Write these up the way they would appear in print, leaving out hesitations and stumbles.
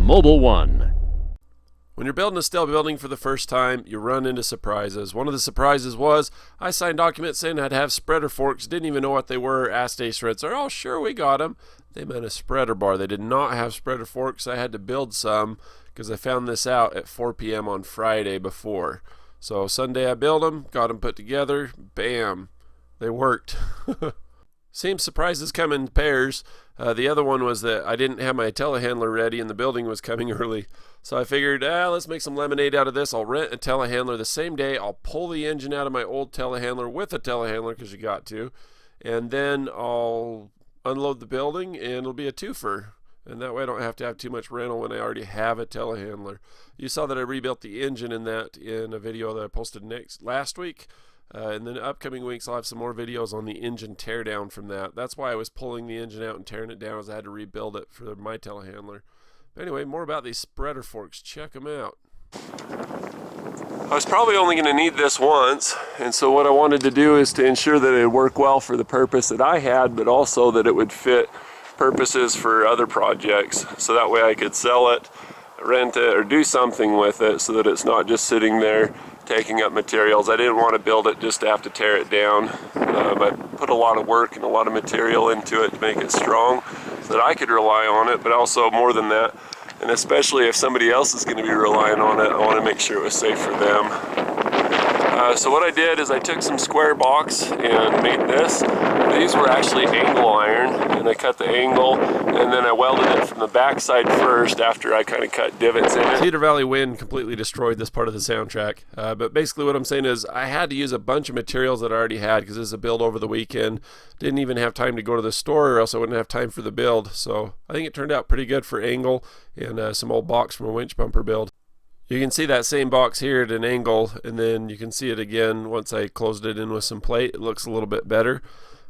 Mobile One. When you're building a steel building for the first time, you run into surprises. One of the surprises was I signed documents saying I'd have spreader forks, didn't even know what they were, asked Ace Redster, oh sure, we got them. They meant a spreader bar. They did not have spreader forks. I had to build some because I found this out at 4 p.m. on Friday before. So Sunday I built them, got them put together, bam, they worked. Same surprises come in pairs. The other one was that I didn't have my telehandler ready and the building was coming early. So I figured, let's make some lemonade out of this. I'll rent a telehandler the same day. I'll pull the engine out of my old telehandler with a telehandler because you got to. And then I'll unload the building and it'll be a twofer. And that way I don't have to have too much rental when I already have a telehandler. You saw that I rebuilt the engine in that in a video that I posted last week. And then upcoming weeks I'll have some more videos on the engine teardown from that. That's why I was pulling the engine out and tearing it down, as I had to rebuild it for my telehandler. But anyway, more about these spreader forks. Check them out. I was probably only going to need this once, and so what I wanted to do is to ensure that it would work well for the purpose that I had, but also that it would fit purposes for other projects. So that way I could sell it, rent it, or do something with it so that it's not just sitting there taking up materials. I didn't want to build it just to have to tear it down. I put a lot of work and a lot of material into it to make it strong so that I could rely on it, but also more than that, and especially if somebody else is going to be relying on it, I want to make sure it was safe for them. So what I did is I took some square box and made this. These were actually angle iron, and I cut the angle and then I welded it from the back side first after I kind of cut divots in it. Cedar Valley wind completely destroyed this part of the soundtrack, but basically what I'm saying is I had to use a bunch of materials that I already had because this is a build over the weekend. Didn't even have time to go to the store or else I wouldn't have time for the build. So I think it turned out pretty good for angle and some old box from a winch bumper build. You can see that same box here at an angle, and then you can see it again once I closed it in with some plate. It looks a little bit better.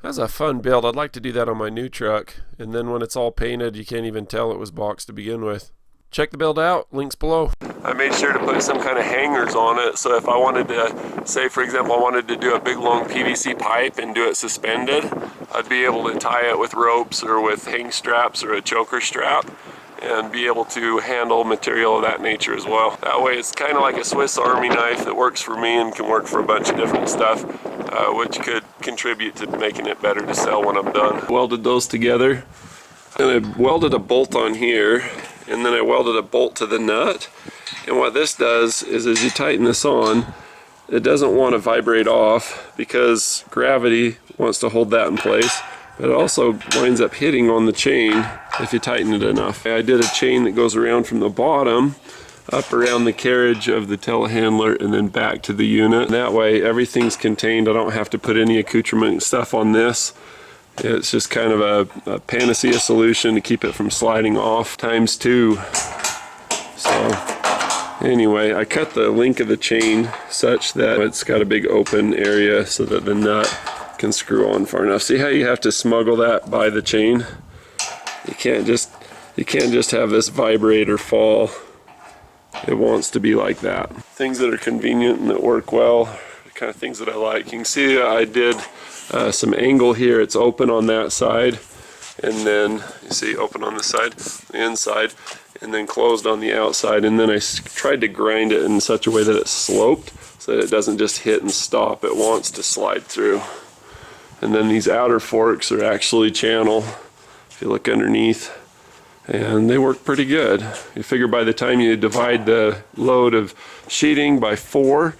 That's a fun build. I'd like to do that on my new truck, and then when it's all painted you can't even tell it was boxed to begin with. Check the build out, links below. I made sure to put some kind of hangers on it, so if I wanted to, say for example I wanted to do a big long PVC pipe and do it suspended, I'd be able to tie it with ropes or with hang straps or a choker strap and be able to handle material of that nature as well. That way it's kind of like a Swiss Army knife that works for me and can work for a bunch of different stuff, which could contribute to making it better to sell when I'm done. Welded those together, and I welded a bolt on here, and then I welded a bolt to the nut. And what this does is as you tighten this on, it doesn't want to vibrate off because gravity wants to hold that in place. But it also winds up hitting on the chain if you tighten it enough. I did a chain that goes around from the bottom up around the carriage of the telehandler and then back to the unit. That way everything's contained. I don't have to put any accoutrement stuff on this. It's just kind of a panacea solution to keep it from sliding off ×2. So anyway, I cut the link of the chain such that it's got a big open area so that the nut can screw on far enough. See how you have to smuggle that by the chain? You can't just have this vibrate or fall. It wants to be like that. Things that are convenient and that work well, the kind of things that I like. You can see I did some angle here. It's open on that side, and then you see open on this side, the inside, and then closed on the outside. And then I tried to grind it in such a way that it's sloped so that it doesn't just hit and stop. It wants to slide through. And then these outer forks are actually channel, if you look underneath, and they work pretty good. You figure by the time you divide the load of sheeting by 4,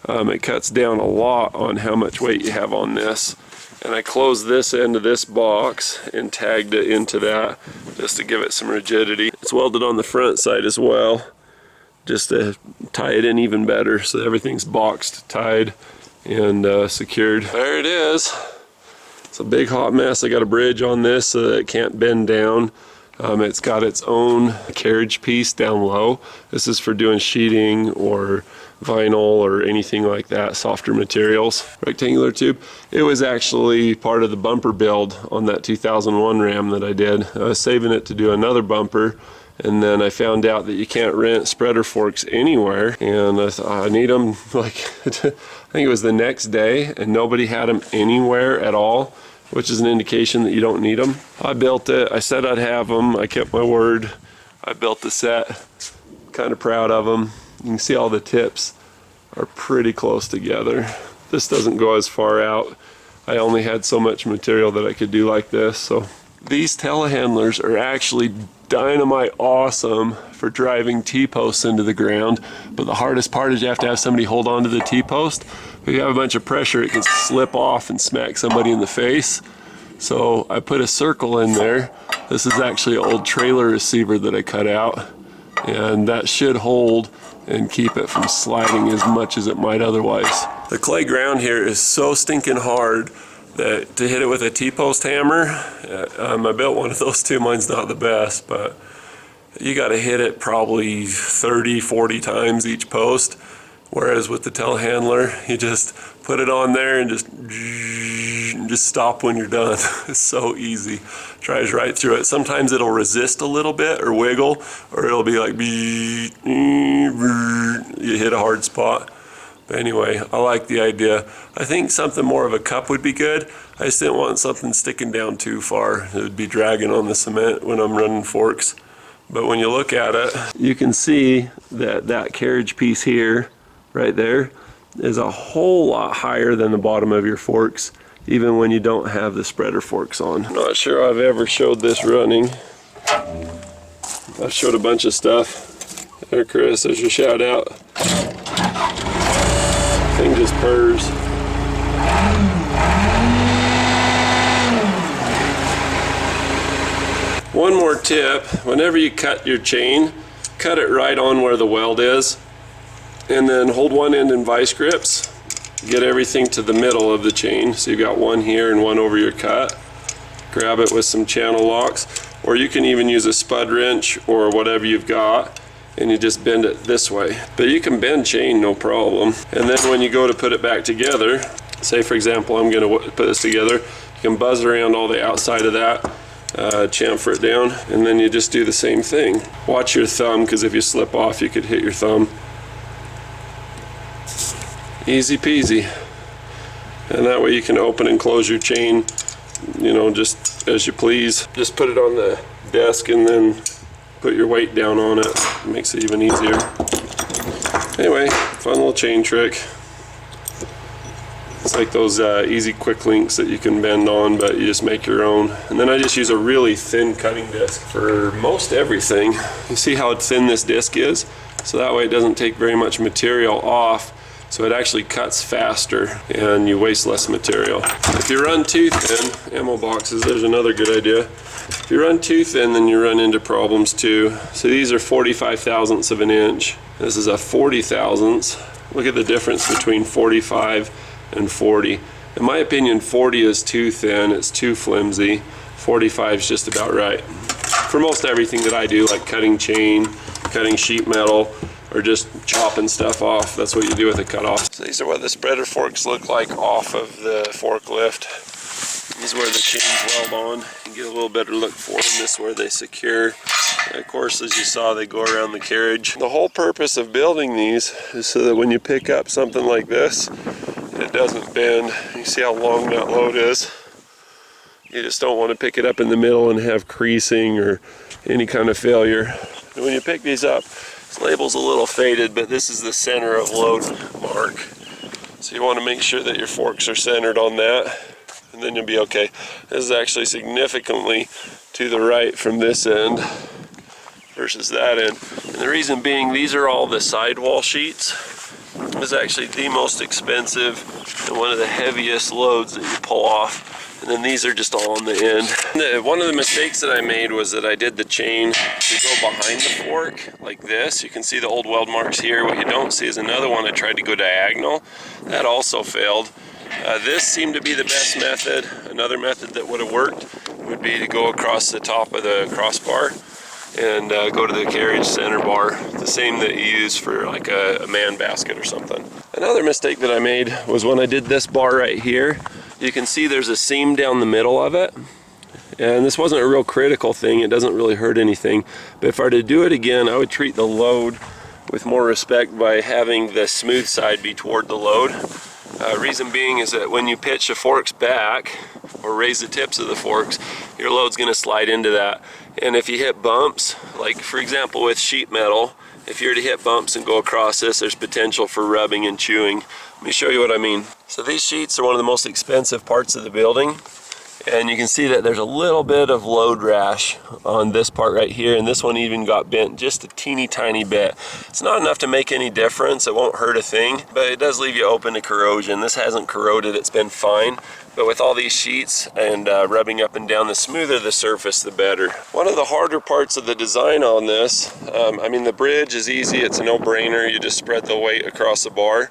it cuts down a lot on how much weight you have on this. And I closed this end of this box and tagged it into that just to give it some rigidity. It's welded on the front side as well, just to tie it in even better so everything's boxed, tied, and secured. There it is. It's a big hot mess. I got a bridge on this so that it can't bend down. It's got its own carriage piece down low. This is for doing sheeting or vinyl or anything like that, softer materials. Rectangular tube. It was actually part of the bumper build on that 2001 Ram that I did. I was saving it to do another bumper, and then I found out that you can't rent spreader forks anywhere, and I thought I need them like I think it was the next day, and nobody had them anywhere at all, which is an indication that you don't need them. I built it. I said I'd have them. I kept my word. I built the set. Kind of proud of them. You can see all the tips are pretty close together. This doesn't go as far out. I only had so much material that I could do like this. So these telehandlers are actually dynamite awesome for driving T-posts into the ground, but the hardest part is you have to have somebody hold on to the T-post. If you have a bunch of pressure, it can slip off and smack somebody in the face. So I put a circle in there. This is actually an old trailer receiver that I cut out, and that should hold and keep it from sliding as much as it might otherwise. The clay ground here is so stinking hard that to hit it with a T-post hammer, I built one of those too. Mine's not the best, but you got to hit it probably 30-40 times each post, whereas with the telehandler you just put it on there and just stop when you're done. It's so easy. Drives right through it. Sometimes it'll resist a little bit or wiggle, or it'll be like you hit a hard spot. But anyway, I like the idea. I think something more of a cup would be good. I just didn't want something sticking down too far. It would be dragging on the cement when I'm running forks. But when you look at it, you can see that that carriage piece here, right there, is a whole lot higher than the bottom of your forks, even when you don't have the spreader forks on. I'm not sure I've ever showed this running. I've showed a bunch of stuff. There, Chris, there's your shout out. Thing just purrs. One more tip, whenever you cut your chain, cut it right on where the weld is, and then hold one end in vice grips, get everything to the middle of the chain. So you've got one here and one over your cut. Grab it with some channel locks, or you can even use a spud wrench or whatever you've got, and you just bend it this way. But you can bend chain no problem. And then when you go to put it back together, say for example I'm going to put this together, you can buzz around all the outside of that, chamfer it down, and then you just do the same thing. Watch your thumb, because if you slip off you could hit your thumb. Easy peasy. And that way you can open and close your chain, you know, just as you please. Just put it on the desk and then put your weight down on it. It makes it even easier. Anyway, fun little chain trick. It's like those easy quick links that you can bend on, but you just make your own. And then I just use a really thin cutting disc for most everything. You see how thin this disc is? So that way it doesn't take very much material off, so it actually cuts faster and you waste less material. If you run too thin, ammo boxes, there's another good idea. If you run too thin, then you run into problems too. So these are 45 thousandths of an inch. This is a 40 thousandths. Look at the difference between 45 and 40. In my opinion, 40 is too thin, it's too flimsy. 45 is just about right. For most everything that I do, like cutting chain, cutting sheet metal, or just chopping stuff off, that's what you do with a cutoff. So these are what the spreader forks look like off of the forklift. This is where the chains weld on. You get a little better look for them. This is where they secure. And of course, as you saw, they go around the carriage. The whole purpose of building these is so that when you pick up something like this, it doesn't bend. You see how long that load is? You just don't want to pick it up in the middle and have creasing or any kind of failure. And when you pick these up, this label's a little faded, but this is the center of load mark. So you want to make sure that your forks are centered on that, and then you'll be okay. This is actually significantly to the right from this end versus that end. And the reason being, these are all the sidewall sheets. This is actually the most expensive and one of the heaviest loads that you pull off. And then these are just all on the end. One of the mistakes that I made was that I did the chain to go behind the fork like this. You can see the old weld marks here. What you don't see is another one I tried to go diagonal. That also failed. This seemed to be the best method. Another method that would have worked would be to go across the top of the crossbar and go to the carriage center bar, the same that you use for like a man basket or something. Another mistake that I made was when I did this bar right here. You can see there's a seam down the middle of it, and this wasn't a real critical thing. It doesn't really hurt anything, but if I were to do it again, I would treat the load with more respect by having the smooth side be toward the load. Reason being is that when you pitch the forks back, or raise the tips of the forks, your load's going to slide into that. And if you hit bumps, like for example with sheet metal, if you were to hit bumps and go across this, there's potential for rubbing and chewing. Let me show you what I mean. So these sheets are one of the most expensive parts of the building. And you can see that there's a little bit of load rash on this part right here, and this one even got bent just a teeny tiny bit. It's not enough to make any difference, it won't hurt a thing, but it does leave you open to corrosion. This hasn't corroded, it's been fine. But with all these sheets and rubbing up and down, the smoother the surface, the better. One of the harder parts of the design on this, I mean the bridge is easy, it's a no-brainer, you just spread the weight across the bar.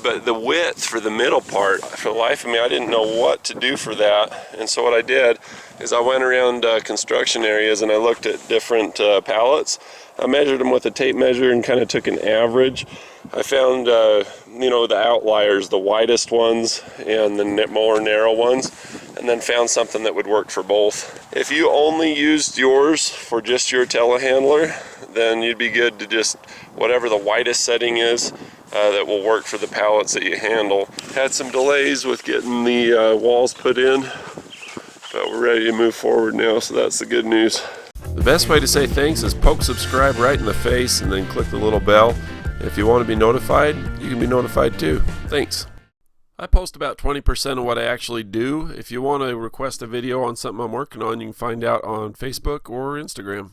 But the width for the middle part, for the life of me, I didn't know what to do for that. And so what I did is I went around construction areas and I looked at different pallets. I measured them with a tape measure and kind of took an average. I found, you know, the outliers, the widest ones and the more narrow ones, and then found something that would work for both. If you only used yours for just your telehandler, then you'd be good to just whatever the widest setting is that will work for the pallets that you handle. Had some delays with getting the walls put in, but we're ready to move forward now, so that's the good news. The best way to say thanks is poke subscribe right in the face and then click the little bell. If you want to be notified, you can be notified too. Thanks. I post about 20% of what I actually do. If you want to request a video on something I'm working on, you can find out on Facebook or Instagram.